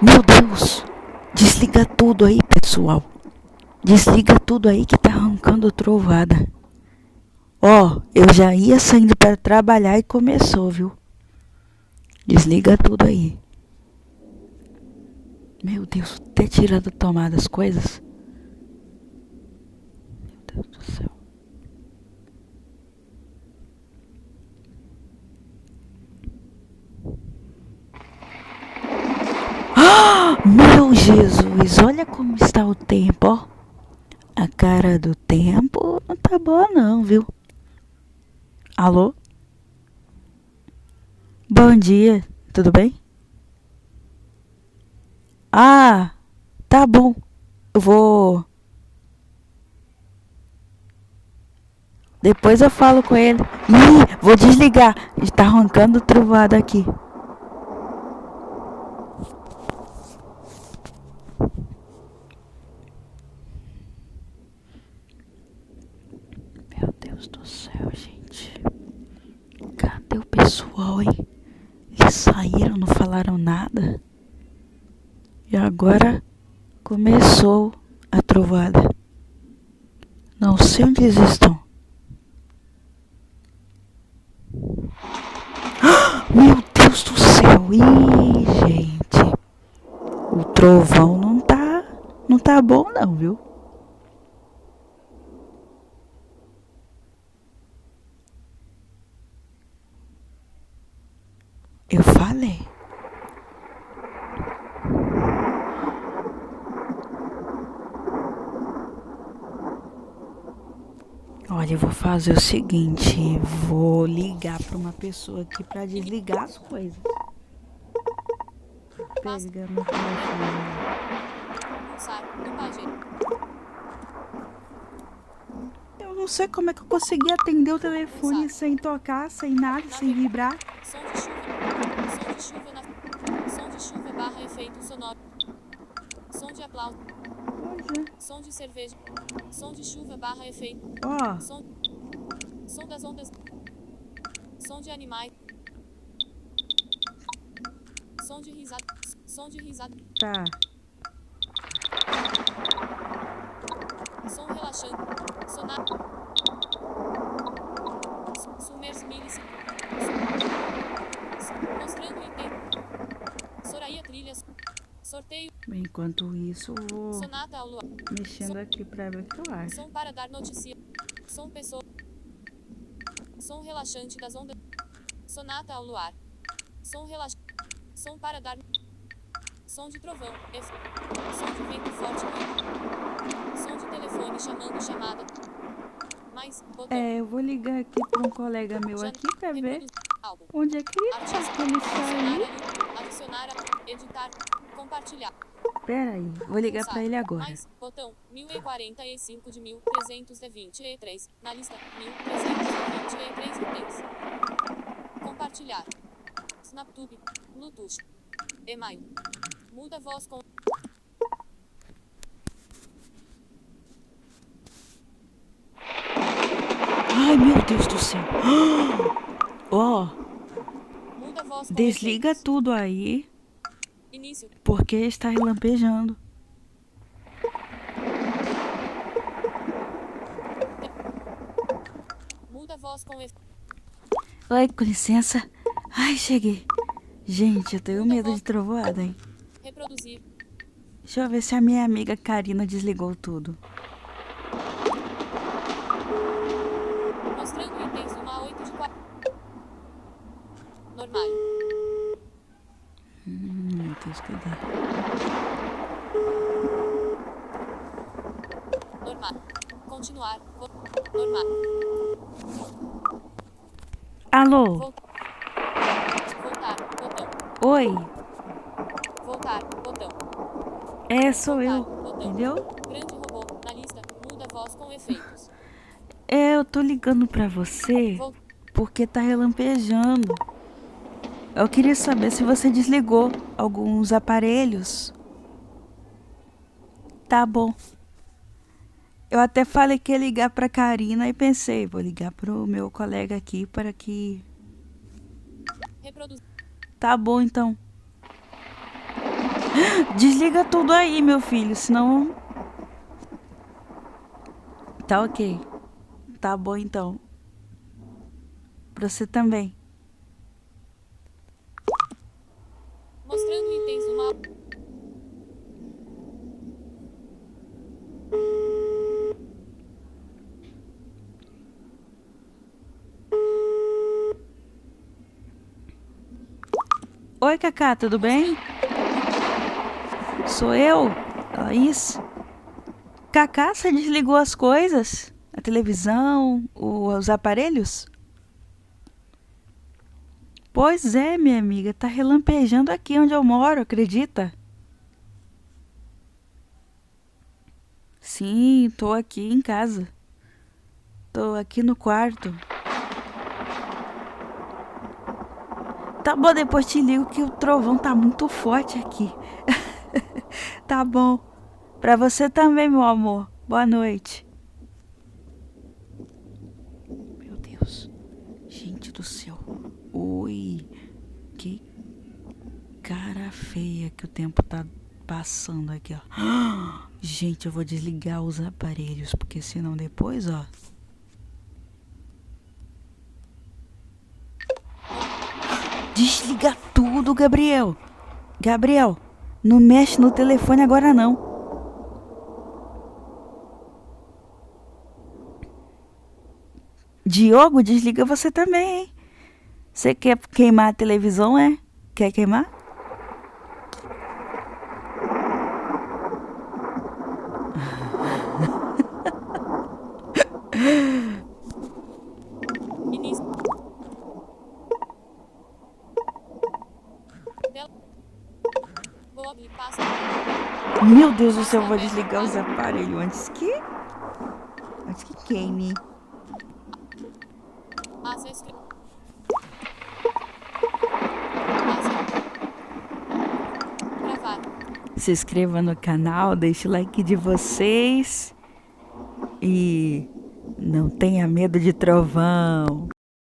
Meu Deus! Desliga tudo aí, pessoal. Desliga tudo aí que tá arrancando trovada. Ó, eu já ia saindo para trabalhar e começou, viu? Desliga tudo aí. Meu Deus, até tirando da tomada as coisas. Meu Deus do céu. Meu Jesus, olha como está o tempo, ó. A cara do tempo não tá boa não, viu? Alô? Bom dia, tudo bem? Ah, tá bom. Eu vou... Depois eu falo com ele. Ih, vou desligar. Está arrancando trovada aqui. Meu Deus do céu, gente. Cadê o pessoal, hein? Eles saíram, não falaram nada. E agora começou a trovada. Não sei onde eles estão. Meu Deus do céu. Ih, gente. O trovão não tá bom não, viu? Eu falei. Olha, eu vou fazer o seguinte, vou ligar para uma pessoa aqui para desligar as coisas. Pega meu telefone. Eu não sei como é que eu consegui atender o telefone sem tocar, sem nada, sem vibrar. Som de chuva barra efeito sonoro. Som de aplauso. Som de cerveja. Som de chuva barra efeito. Ó. Som das ondas. Som de animais. Som de risada. Som de risada. Tá. Som relaxante. Sonata. Sumersmilis. Mostrando item. Soraya Trilhas. Sorteio. Enquanto isso, eu vou Sonata ao luar. mexendo aqui pra ver o que eu acho. Som para dar notícia. Som pessoa. Som relaxante das ondas. Sonata ao luar. Som relaxante. Som para dar. Som de trovão. Som de vento forte. Som de telefone chamando chamada. Mais. Botão. Eu vou ligar aqui pra um colega meu aqui pra ver onde é que ele tá. Que ele saiu. Adicionar. Editar. Compartilhar. Pera aí, vou ligar pra ele agora. Mais. Botão. 1045 de 1323. Na lista. 1323 itens. Compartilhar. SnapTube. Bluetooth. E-mail. Muda voz com. Ai, meu Deus do céu. Ó. Muda voz com Desliga efeitos. tudo aí. Início. Porque está relampejando. Muda voz com efeitos. Oi, com licença. Ai, cheguei. Gente, eu tenho medo de trovoada, hein? Reproduzir. Deixa eu ver se a minha amiga Karina desligou tudo. Mostrando itens 1 a 8 de 4. Normal. Meu Deus, cadê? Normal. Continuar. Normal. Alô? Voltar. Botão. Oi? Voltar. Botão. Sou Voltar, eu. botão. Entendeu? Grande robô. Na lista. Muda voz com efeitos. Eu tô ligando pra você porque tá relampejando. Eu queria saber se você desligou alguns aparelhos. Tá bom. Eu até falei que ia ligar pra Karina e pensei, vou ligar pro meu colega aqui para que... Reproduzir. Tá bom, então. Desliga tudo aí, meu filho, senão. Tá ok. Tá bom então. Pra você também. Mostrando itens do mapa. Oi, Cacá, tudo bem? Sou eu, Laís. Cacá, você desligou as coisas? A televisão, os aparelhos? Pois é, minha amiga, tá relampejando aqui onde eu moro, acredita? Sim, tô aqui em casa. Tô aqui no quarto. Tá bom, depois te ligo que o trovão tá muito forte aqui. Tá bom. Pra você também, meu amor. Boa noite. Meu Deus. Gente do céu. Oi. Que cara feia que o tempo tá passando aqui, ó. Gente, eu vou desligar os aparelhos, porque senão depois, ó. Desliga tudo, Gabriel. Gabriel, não mexe no telefone agora não. Diogo, desliga você também, hein? Você quer queimar a televisão, é? Quer queimar? Início. Tela. Google passa. Meu Deus do céu, eu vou desligar os aparelhos antes que queime. Passa escrever. Gravar. Se inscreva no canal, deixe o like de vocês. E não tenha medo de trovão.